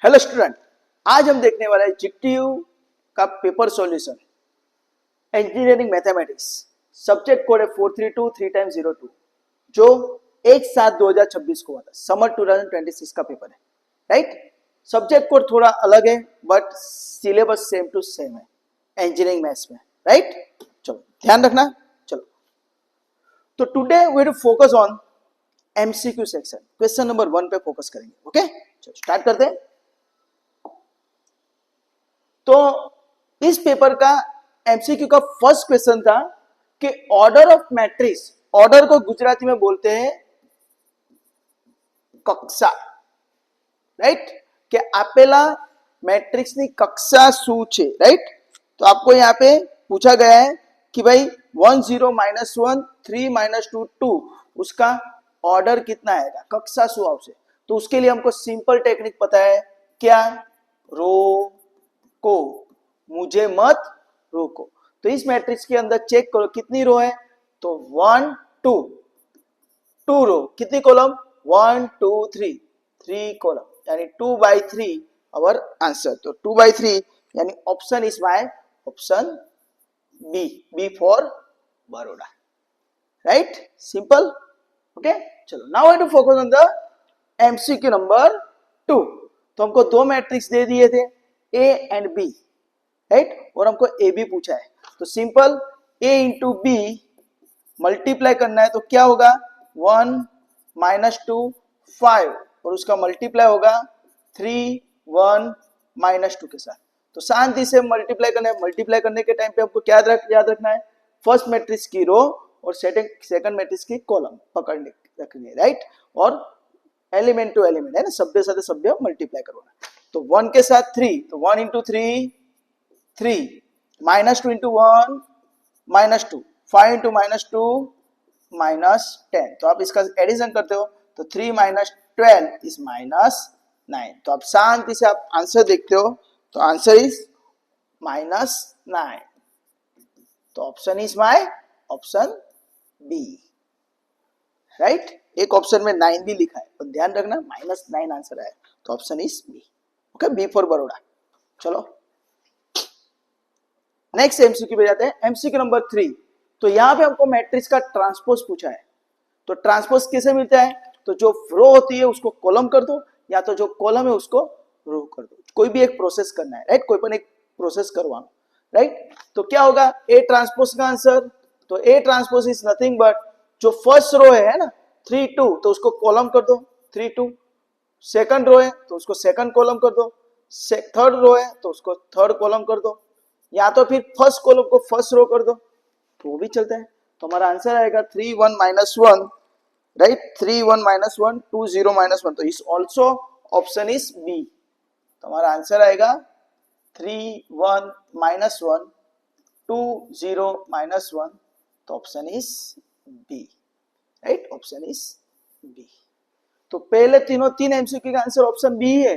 Hello student, आज हम देखने वाले हैं जीटीयू का paper solution engineering mathematics. Subject code है 432 जो 1/7/2026 को हुआ था। समर 2026 का पेपर है, राइट। सब्जेक्ट कोड थोड़ा अलग है but syllabus same to same है इंजीनियरिंग मैथ्स में, राइट। चलो ध्यान रखना। चलो तो today we will focus on MCQ section. Question number 1 पे फोकस करेंगे। ओके, चलो स्टार्ट करते हैं। तो इस पेपर का एमसीक्यू का फर्स्ट क्वेश्चन था कि ऑर्डर ऑफ मैट्रिक्स, ऑर्डर को गुजराती में बोलते हैं कक्षा, राइट। कि आपेला मैट्रिक्स ની कक्षा શું છે, राइट। तो आपको यहाँ पे पूछा गया है कि भाई 1 0 -1 3 -2 2 उसका ऑर्डर कितना आएगा, कक्षा શું આવશે। तो उसके लिए हमको सिंपल टेक्निक पता है, क्या, रो को मुझे मत रोको। तो इस मैट्रिक्स के अंदर चेक करो कितनी रो है, तो 1 2 2 रो, कितनी कॉलम 1 2 3 3 कॉलम, यानी 2/3 अवर आंसर। तो 2/3 यानी option is my option B, B for Baroda, right. Simple. Okay, चलो now I to focus on the MCQ number 2। तो हमको दो मैट्रिक्स दे दिए थे ए एंड बी, राइट, और हमको ए बी पूछा है। तो सिंपल ए इंटू बी मल्टीप्लाई करना है, तो क्या होगा 1 -2 5 और उसका मल्टीप्लाई होगा 3 1 -2 के साथ। तो शांति से मल्टीप्लाई करना है। मल्टीप्लाई करने के टाइम पे हमको क्या याद रखना है, फर्स्ट मैट्रिक्स की रो और सेकंड मैट्रिक्स की कॉलम पकड़ने रखनी है, राइट। और एलिमेंट टू एलिमेंट है ना, सभ्य साथ सभ्य मल्टीप्लाई करवाना। तो 1 के साथ 3, तो 1 इंटू 3 3 -2 इंटू 1 -2 5 इंटू -2 -10। तो आप इसका एडिशन करते हो तो 3 -12 इज -9। तो आप शांति से आप आंसर देखते हो, तो आंसर इज -9। तो option is my option B, right. एक ऑप्शन में 9 भी लिखा है, तो ध्यान रखना -9 आंसर आया। तो option is B. Okay, B for Baroda. चलो नेक्स्ट एमसीक्यू पे जाते हैं। MCQ number 3। तो यहां पे हमको मैट्रिक्स का ट्रांसपोज पूछा है। तो ट्रांसपोज कैसे मिलता है, तो जो रो होती है उसको कॉलम कर दो, या तो जो कॉलम है उसको रो कर दो। कोई भी एक प्रोसेस करना है, राइट, कोई पण एक प्रोसेस करवाना, राइट। तो क्या होगा ए ट्रांसपोज का आंसर, तो A transpose is nothing but जो फर्स्ट रो है ना 3 2, तो उसको कॉलम कर दो 3 2। सेकंड रो है तो उसको सेकंड कॉलम कर दो, थर्ड रो है तो उसको थर्ड कॉलम कर दो, या तो फिर फर्स्ट कॉलम को फर्स्ट रो कर दो, तो वो भी चलता है। तो हमारा आंसर आएगा 3 1 -1, राइट। 3 1 -1 2 0 -1। तो इस ऑल्सो ऑप्शन इज बी। तो हमारा आंसर आएगा 3 1 -1 2 0 -1। तो option is B, right, option is B. तो पहले तीन एमसीक्यू का आंसर ऑप्शन बी है,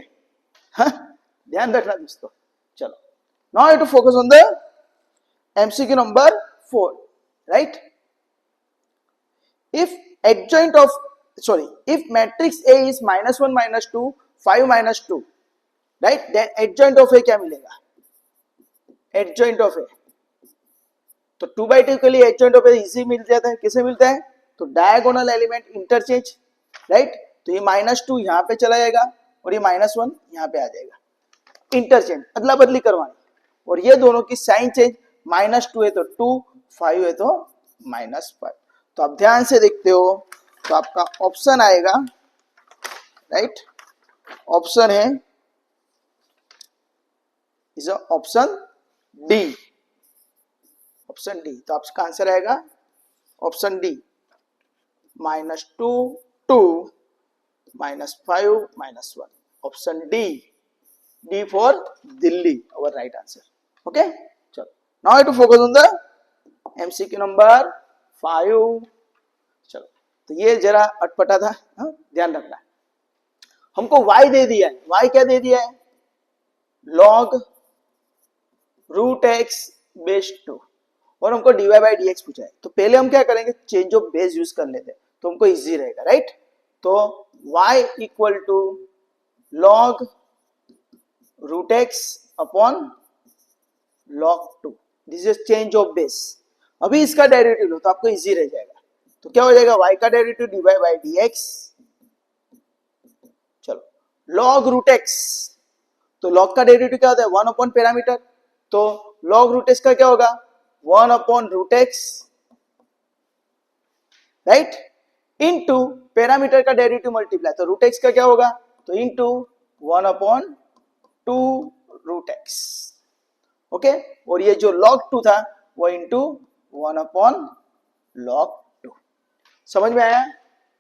हाँ? ध्यान रखना दोस्तों। चलो now I to focus on the MCQ number 4, right. if adjoint of if matrix A is -1 -2 5 -2, right, then adjoint of A क्या मिलेगा, adjoint of A। तो 2/2 के लिए adjoint of A इजी मिल जाता है। कैसे मिलता है, तो डायगोनल एलिमेंट इंटरचेंज, राइट। तो ये -2 यहाँ पे चला जाएगा और ये -1 यहाँ पे आ जाएगा। इंटरचेंज, अदला बदली करवानी, और ये दोनों की साइन चेंज, -2 है तो 2, 5 है तो -5। तो आप ध्यान से देखते हो तो आपका ऑप्शन आएगा, राइट, ऑप्शन है is option D, option D. तो आपका आंसर आएगा option D, -2 2 -5 -1। Option D, D for Delhi, our right answer. Okay, चलो now I to focus on the MCQ number 5। चलो तो ये जरा अटपटा था, हाँ? ध्यान रखना। हमको y दे दिया है, y क्या दे दिया है, log √x/2, और हमको dy/dx पूछा है। तो पहले हम क्या करेंगे, चेंज ऑफ बेस यूज कर लेते हैं, तो हमको इजी रहेगा, राइट। तो y equal to log root x upon log 2, this is change of base. अभी इसका डेरिवेटिव लो तो आपको इजी रह जाएगा। तो क्या हो जाएगा, y का डेरिवेटिव dy बाई dx, चलो log रूट एक्स, तो log का डेरिवेटिव क्या होता है 1 अपॉन पैरामीटर, तो log रूट एक्स का क्या होगा 1 upon root x, right, into parameter का डेरिवेटिव मल्टीप्लाई, तो रूट एक्स का क्या होगा, तो into 1 upon 2 root x, okay. और ये जो log 2 था वो इनटू 1 अपॉन log 2, समझ में आया।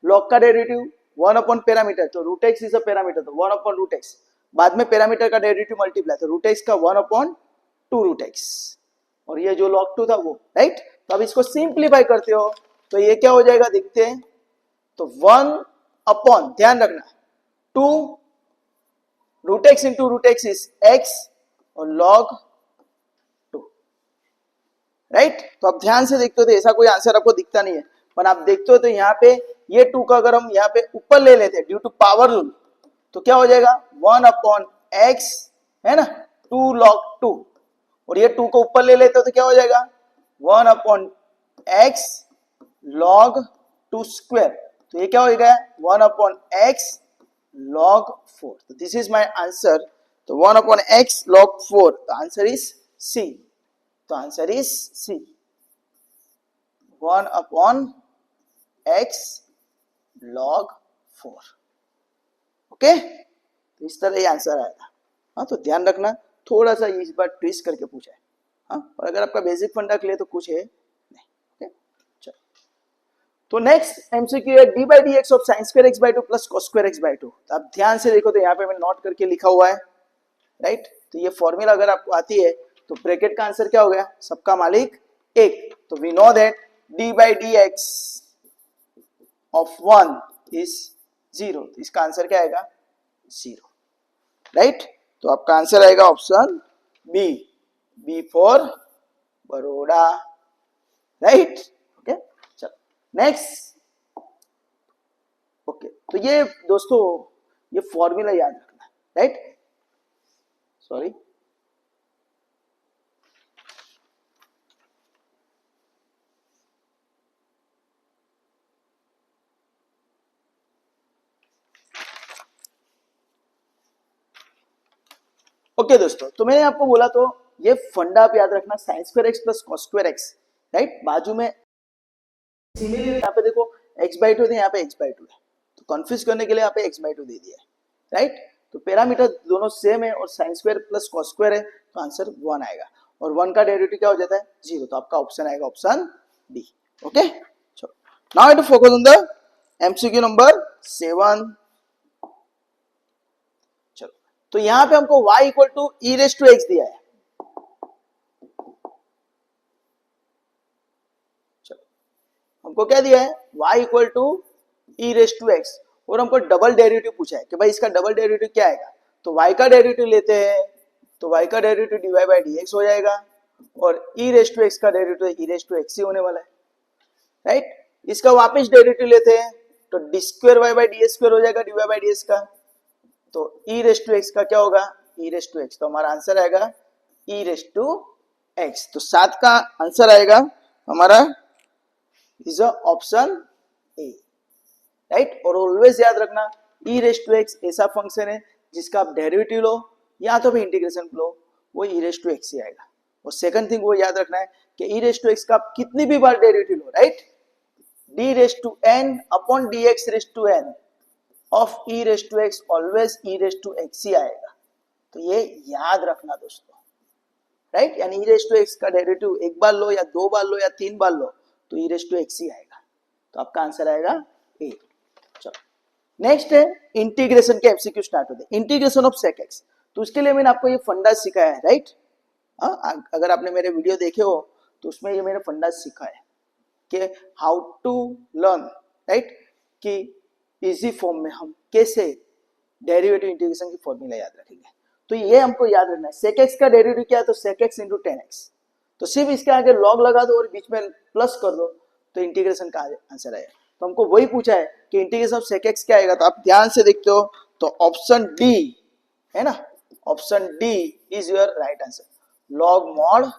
log का डेरिवेटिव 1 अपॉन पैरामीटर, तो root x is a parameter, तो 1 अपॉन रूट एक्स, बाद में पैरामीटर का डेरिवेटिव मल्टीप्लाई, तो रूट एक्स का 1 अपॉन 2 रूट एक्स, और ये जो log 2 था वो, राइट। तो अब इसको सिंप्लीफाई करते हो तो ये क्या हो जाएगा देखते हैं, तो 1 अपॉन, ध्यान रखना 2 root x into root x is x और log 2, राइट। तो अब ध्यान से देखते हो तो ऐसा कोई आंसर आपको दिखता नहीं है, पर आप देखते हो तो यहाँ पे ये 2 का अगर हम यहाँ पे ऊपर ले लेते हैं ड्यू टू पावर रूल, तो क्या हो जाएगा 1 अपॉन एक्स, है ना, 2 log 2, और ये 2 को ऊपर ले लेते हो तो क्या हो जाएगा 1 अपॉन एक्स log 2 स्क्वायर, तो ये क्या हो गया 1 अपॉन एक्स log 4, तो दिस इज माय आंसर। तो 1 अपॉन एक्स log 4, तो आंसर इज सी, तो answer is C, 1 upon x log 4, okay. तो इस तरह ये आंसर आएगा। हाँ, तो ध्यान रखना, थोड़ा सा इस बार ट्विस्ट करके पूछा है, हाँ, और अगर आपका बेसिक फंडा क्लियर तो कुछ है नहीं, ओके। चलो, तो नेक्स्ट एमसीक्यू है D by d x of sine square x by 2 plus cos square x by 2। तो आप ध्यान से देखो तो यहाँ पे मैं नोट करके लिखा हुआ है, राइट। तो ये फॉर्मूला अगर आपको आती है तो ब्रैकेट का आंसर क्या हो गया, सबका मालिक एक, तो we know that d by d x of 1 is 0, तो इसका आंसर क्या आएगा 0, राइट। तो आपका आंसर आएगा option B, B for Baroda, right, okay. चलो नेक्स्ट, ओके। तो ये दोस्तों ये फॉर्मूला याद रखना, राइट, सॉरी, ओके दोस्तों। तो मैंने आपको बोला तो ये फंडा आप याद रखना, sine square x plus cos square x, right, बाजू में सिमिलर, यहाँ पे देखो एक्स बाई 2 है, यहाँ पे एक्स बाई 2 है, तो कंफ्यूज करने के लिए यहाँ पे एक्स बाई 2 दे दिया है, राइट। तो पैरामीटर दोनों सेम है और sine square plus cos square है, तो आंसर 1 आएगा, और 1 का डेरिवेटिव क्या हो जाता है 0, तो आपका ऑप्शन आएगा ऑप्शन डी, ओके। चलो, now I to focus on the MCQ number 7। चलो, तो यहाँ पे हमको y equal to e raise to x दिया है, हमको क्या दिया है y equal to e raise to x, और हमको डबल डेरिवेटिव पूछा है कि भाई इसका डबल डेरिवेटिव क्या आएगा, तो y का डेरिवेटिव लेते हैं, तो y का डेरिवेटिव dy बाई dx हो जाएगा, और ई रेस टू एक्स का derivative e raise to x ही होने वाला है, राइट। इसका वापस डेरिवेटिव लेते हैं तो d square y by d square हो जाएगा d y by d s का, तो ई रेस टू एक्स का क्या होगा ई रेस टू एक्स, तो हमारा आंसर आएगा ई रेस टू एक्स, तो 7 का आंसर आएगा हमारा इज ऑप्शन ए, राइट। और ऑलवेज याद रखना ई रेस टू एक्स ऐसा फंक्शन है जिसका आप डेरिवेटिव लो या तो भी इंटीग्रेशन लो, वो ई रेस टू एक्स ही आएगा। और सेकंड थिंग वो याद रखना है कि ई रेस टू एक्स का आप कितनी भी बार डेरिवेटिव लो, right, d raise to n upon d x raise to n of e raise to x always e raise to x ही आएगा, तो ये याद रखना दोस्तों, राइट। यानी ई रेस टू एक्स का डेरिवेटिव एक बार लो या 2 बार लो या 3 बार लो तो ई रेस टू एक्स ही आएगा, तो आपका आंसर आएगा ए। चलो नेक्स्ट है इंटीग्रेशन के एमसीक्यू स्टार्ट होते हैं, इंटीग्रेशन ऑफ सेक एक्स, तो उसके लिए मैंने आपको ये फंडा सिखाया है, राइट। अगर आपने मेरे वीडियो देखे हो तो उसमें ये मैंने फंडा सिखाया है कि हाउ टू लर्न, राइट, कि इजी फॉर्म में हम कैसे डेरिवेटिव इंटीग्रेशन की फॉर्मूला याद रखेंगे। तो ये हमको याद रखना है, सेक एक्स का डेरिवेटिव क्या है, तो sec x into tan x, तो सिर्फ इसके आगे लॉग लगा दो और बीच में प्लस कर दो तो इंटीग्रेशन का आंसर आएगा। तो हमको वही पूछा है कि इंटीग्रेशन ऑफ सेक एक्स क्या आएगा, तो आप ध्यान से देखते हो तो ऑप्शन डी है ना, option D is your right answer, log mod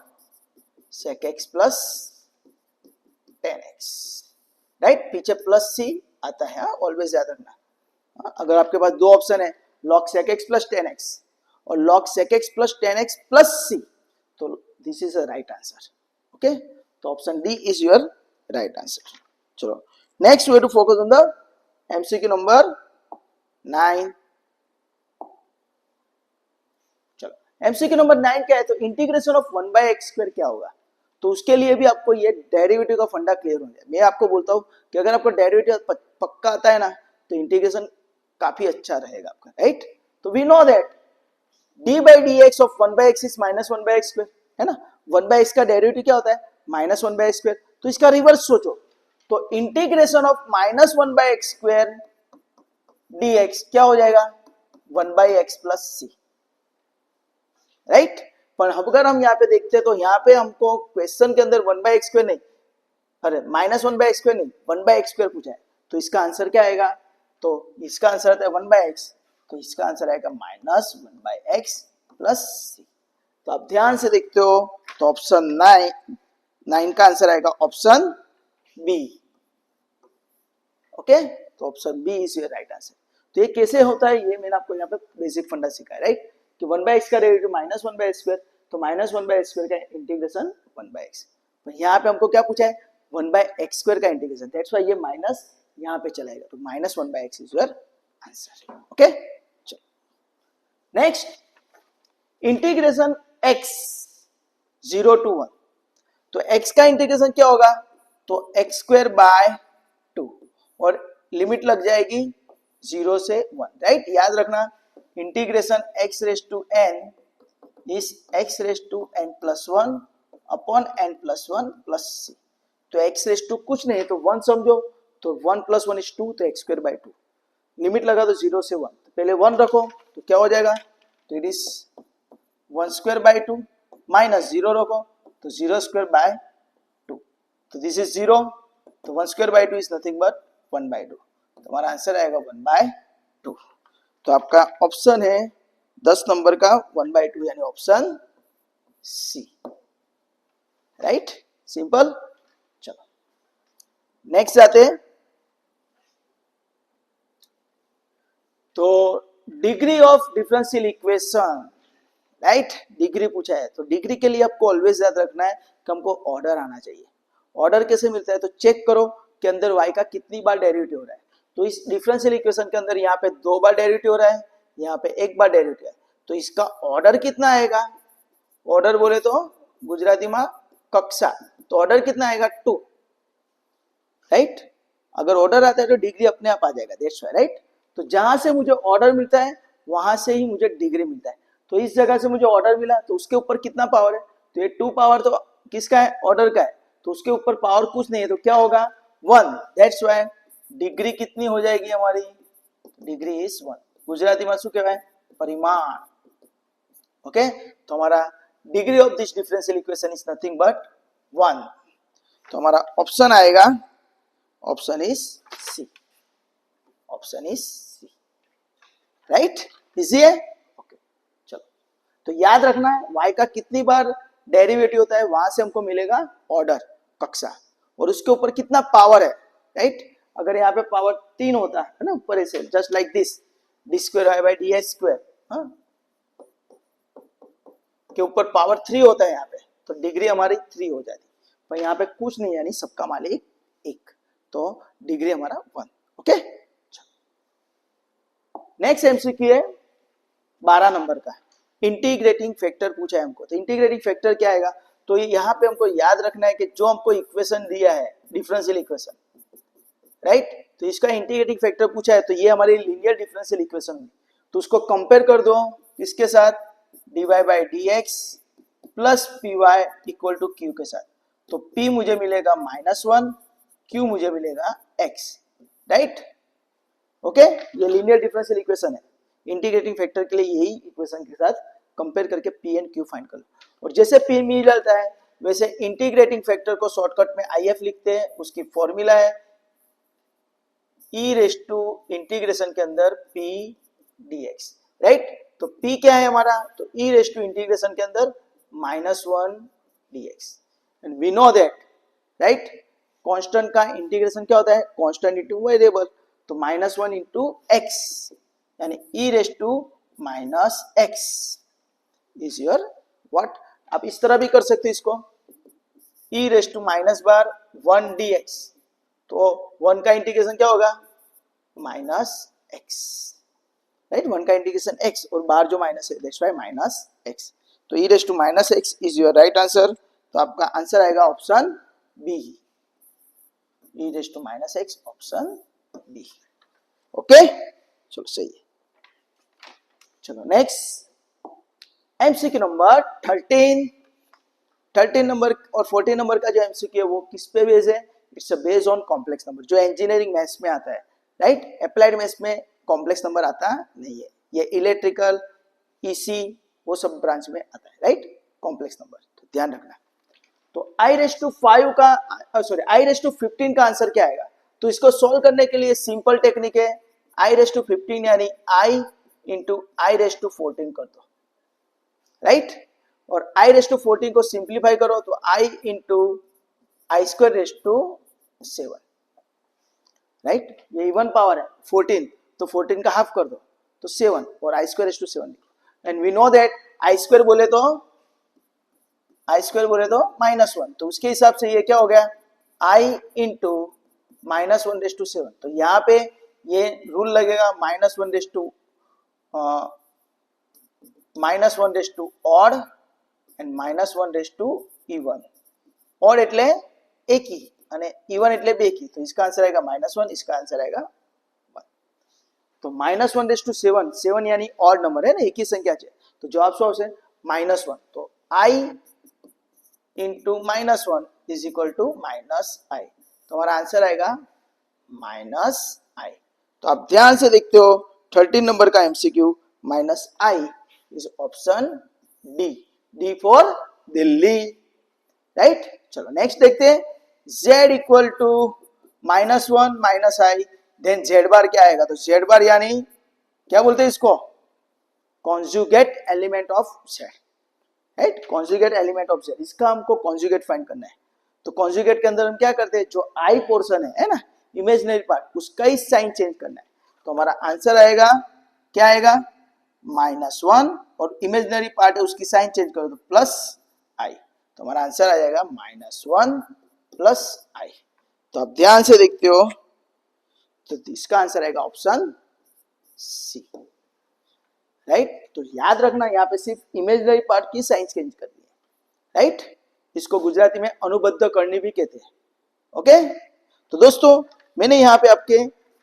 sec x plus 10x, right. पीछे प्लस सी आता है, ऑलवेज याद रखना। अगर आपके पास दो ऑप्शन है, log sec x plus 10x और log sec x plus 10x plus c, तो this is a right answer. Okay, तो option D is your right answer. चलो next way to focus on the MCQ number 9। चलो MCQ number 9 क्या है, तो integration of 1/x² क्या होगा। तो उसके लिए भी आपको ये डेरिवेटिव का फंडा क्लियर हो जाए। मैं आपको बोलता हूं कि अगर आपको डेरिवेटिव पक्का आता है ना, तो इंटीग्रेशन काफी अच्छा रहेगा आपका, राइट। तो we know that d by dx of 1/x is minus 1/x², है ना। 1/x का डेरिवेटिव क्या होता है, माइनस 1/x²। तो इसका रिवर्स सोचो, तो integration of minus 1/x² dx क्या हो जाएगा, 1/x प्लस सी, राइट। पर अगर हम यहाँ पे देखते हैं तो यहाँ पे हमको क्वेश्चन के अंदर 1/x² नहीं, अरे माइनस 1/x² नहीं, 1/x² पूछा है। तो इसका आंसर क्या आएगा, तो इसका आंसर आता है 1/x, तो इसका आंसर आएगा माइनस 1/x प्लस सी। तो आप ध्यान से देखते हो तो ऑप्शन 9 का आंसर आएगा ऑप्शन बी। ओके, तो option B is your right answer. तो ये कैसे होता है, ये मैंने आपको यहाँ पे बेसिक फंडा सिखाया, राइट, कि 1/x का डेरिवेटिव माइनस 1/x², तो माइनस 1/x² का इंटीग्रेशन 1/x। तो यहाँ पे हमको क्या पूछा है, 1/x² का इंटीग्रेशन, दैट्स व्हाई ये माइनस यहाँ पे चलाएगा, तो minus 1/x is your answer. Okay, चलो नेक्स्ट, इंटीग्रेशन x 0 to 1। तो x का इंटीग्रेशन क्या होगा, तो x²/2 और लिमिट लग जाएगी 0 से 1, राइट। याद रखना integration x raise to n is x raise to n plus 1 upon n plus 1 plus c। तो x रेज टू कुछ नहीं है तो 1 समझो, तो 1 प्लस 1 इज 2, तो x²/2। लिमिट लगा तो 0 से 1, तो पहले 1 रखो तो क्या हो जाएगा, तो इट इज 1²/2 माइनस 0 रखो तो 0²/2, तो दिस इज 0, तो 1²/2 इज नथिंग बट 1/2, तो हमारा आंसर आएगा 1/2। तो आपका ऑप्शन है 10 नंबर का 1/2 यानी ऑप्शन सी, राइट, सिंपल। चलो नेक्स्ट जाते हैं, तो degree of differential equation, right, degree पूछा है। तो डिग्री के लिए आपको ऑलवेज याद रखना है कि हमको ऑर्डर आना चाहिए। ऑर्डर कैसे मिलता है, तो चेक करो कि अंदर y का कितनी बार डेरिवेटिव हो रहा है। तो इस डिफरेंशियल इक्वेशन के अंदर यहाँ पे 2 बार डेरिवेटिव हो रहा है, यहाँ पे 1 बार डेरिवेटिव है, तो इसका ऑर्डर कितना आएगा। ऑर्डर बोले तो गुजराती में कक्षा, तो ऑर्डर कितना आएगा 2, राइट। अगर ऑर्डर आता है तो डिग्री अपने आप आ जाएगा, दैट्स व्हाई, राइट। तो जहां से मुझे ऑर्डर मिलता है वहां से ही मुझे डिग्री मिलता है। तो इस जगह से मुझे ऑर्डर मिला तो उसके ऊपर कितना पावर है, तो ये 2 पावर तो किसका है, ऑर्डर का है, तो उसके ऊपर पावर कुछ नहीं है, तो क्या होगा 1, दैट्स व्हाई डिग्री कितनी हो जाएगी हमारी, डिग्री इज 1। गुजराती में शू कहवाय, परिमाण। ओके, तो हमारा degree of this differential equation is nothing but 1। तो हमारा ऑप्शन आएगा, option is C, option is C, right, easy है। ओके, चलो तो याद रखना है y का कितनी बार डेरिवेटिव होता है, वहां से हमको मिलेगा ऑर्डर, कक्षा, और उसके ऊपर कितना पावर है, राइट। अगर यहाँ पे पावर 3 होता है ना ऊपर ऐसे, जस्ट लाइक दिस d²/ds², के ऊपर पावर 3 होता है यहाँ पे, तो डिग्री हमारी 3 हो जाती, पर यहाँ पे कुछ नहीं यानी सबका मालिक 1, तो डिग्री हमारा 1। ओके, नेक्स्ट एमसीक्यू है 12 नंबर का, इंटीग्रेटिंग फैक्टर पूछा है हमको। तो इंटीग्रेटिंग फैक्टर क्या आएगा, तो यहाँ पे हमको याद रखना है कि जो हमको इक्वेशन दिया है डिफरेंशियल इक्वेशन, राइट, तो इसका इंटीग्रेटिंग फैक्टर पूछा है, तो ये हमारी लीनियर डिफरेंशियल इक्वेशन हुई, तो उसको कंपेयर कर दो इसके साथ dy/dx plus py equal to q के साथ। तो p मुझे मिलेगा -1, q मुझे मिलेगा x, राइट। ओके, ये लीनियर डिफरेंशियल इक्वेशन है। इंटीग्रेटिंग फैक्टर के लिए यही इक्वेशन के साथ कंपेयर करके p एंड q फाइंड कर लो, और जैसे p मिल जाता है वैसे इंटीग्रेटिंग फैक्टर को शॉर्टकट में if लिखते हैं। उसकी फॉर्मूला है e रेज टू इंटीग्रेशन के अंदर p dx, राइट। तो p क्या है हमारा, तो e रेस टू इंटीग्रेशन के अंदर -1 dx and we know that, right, constant का इंटीग्रेशन क्या होता है, कांस्टेंट इनटू वेरिएबल, तो -1 इंटू एक्स यानी e raise to -x is your what. आप इस तरह भी कर सकते हैं इसको, e रेस टू -1 dx, तो 1 का इंटीग्रेशन क्या होगा, -x, राइट, 1 का इंटीग्रेशन x और बाहर जो माइनस है दैट्स व्हाई -x, तो e raise to -x is your right answer. तो आपका आंसर आएगा option B, e raise to -x option B. Okay, चलो सही है। चलो नेक्स्ट एमसीक्यू नंबर 13 नंबर और 14 नंबर का जो एमसीक्यू है वो किस पे बेस्ड है, it's a based on complex number, जो इंजीनियरिंग मैथ्स में आता है, राइट, अप्लाइड मैथ्स में कॉम्प्लेक्स नंबर आता नहीं है, ये इलेक्ट्रिकल ईसी वो सब ब्रांच में आता है, राइट, कॉम्प्लेक्स नंबर, तो ध्यान रखना। तो आई रेस टू 5 का सॉरी आई रेस टू 15 का आंसर क्या आएगा, तो इसको सोल्व करने के लिए सिंपल टेक्निक है, आई रेस टू 15 यानी आई इंटू आई रेस टू 14 कर दो, राइट, और आई रेस टू 14 को सिंप्लीफाई करो तो i into i square raise to 7, right, ये इवन पावर है 14, तो 14 का हाफ कर दो तो 7 और i square raise to 7, and we know that i square बोले तो -1, तो उसके हिसाब से ये क्या हो गया, आई इंटू -1 रेस टू 7, तो यहाँ पे ये रूल लगेगा -1 raise to odd and -1 raise to even, odd એટલે એકી અને इवन એટલે બેકી, तो इसका आंसर आएगा -1, इसका आंसर आएगा 1, तो -1 रेस टू 7 यानी ऑड नंबर है ना, एक ही संख्या है, तो जवाब શું આવશે -1, तो i into -1 is equal to -i, तो हमारा आंसर आएगा -i। तो आप ध्यान से देखते हो 13 नंबर का MCQ -i is option D, D for Delhi, right. चलो नेक्स्ट देखते हैं, z equal to -1 -i, then z bar क्या आएगा, तो z बार यानी क्या बोलते हैं इसको, conjugate element of z, right, conjugate element of z, इसका हमको कॉन्जुगेट फाइंड करना है, तो कॉन्जुगेट के अंदर हम क्या करते हैं, जो i पोर्शन है ना, इमेजिनरी पार्ट, उसका ही साइन चेंज करना है, तो हमारा आंसर आएगा क्या आएगा -1 और इमेजिनरी पार्ट है उसकी साइन चेंज करो तो +i, तो हमारा आंसर आ जाएगा -1 +i। तो आप ध्यान से देखते हो तो इसका आंसर आएगा ऑप्शन सी, राइट। तो याद रखना यहाँ पे सिर्फ इमेजिनरी पार्ट की साइन चेंज करनी है, राइट, इसको गुजराती में अनुबद्ध करनी भी कहते हैं, ओके। तो दोस्तों मैंने यहाँ पे आपके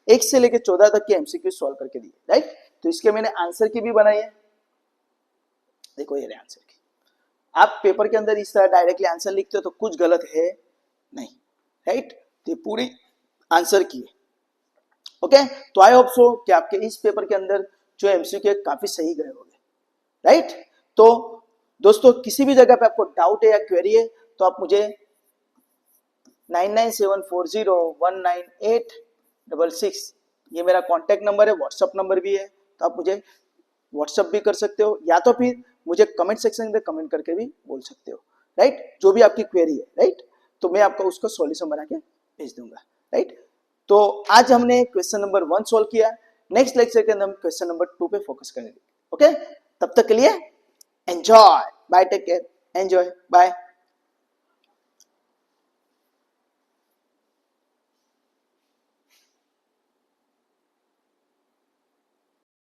1 से लेकर 14 तक के एमसीक्यू सॉल्व करके दिए, राइट, तो इसके मैंने आंसर की भी बनाई है, देखो ये आंसर की, आप पेपर के अंदर इस तरह डायरेक्टली आंसर लिखते हो तो कुछ गलत है नहीं, राइट, तो ये पूरी आंसर की है, ओके। तो आई होप सो कि आपके इस पेपर के अंदर जो एमसीक्यू काफी सही गए होंगे, राइट। तो दोस्तों किसी भी जगह पे आपको डाउट है या क्वेरी है तो आप मुझे 9974019866 ये मेरा कांटेक्ट नंबर है, व्हाट्सएप नंबर भी है, तो आप मुझे व्हाट्सएप भी कर सकते हो या तो फिर मुझे कमेंट सेक्शन में कमेंट करके भी बोल सकते हो, राइट, जो भी आपकी क्वेरी है, राइट, तो मैं आपको उसका सॉल्यूशन बना के भेज दूंगा, राइट। तो आज हमने क्वेश्चन नंबर 1 सॉल्व किया, नेक्स्ट लेक्चर के अंदर हम क्वेश्चन नंबर 2 पे फोकस करेंगे, ओके। तब तक के लिए enjoy, bye, take care, enjoy, bye.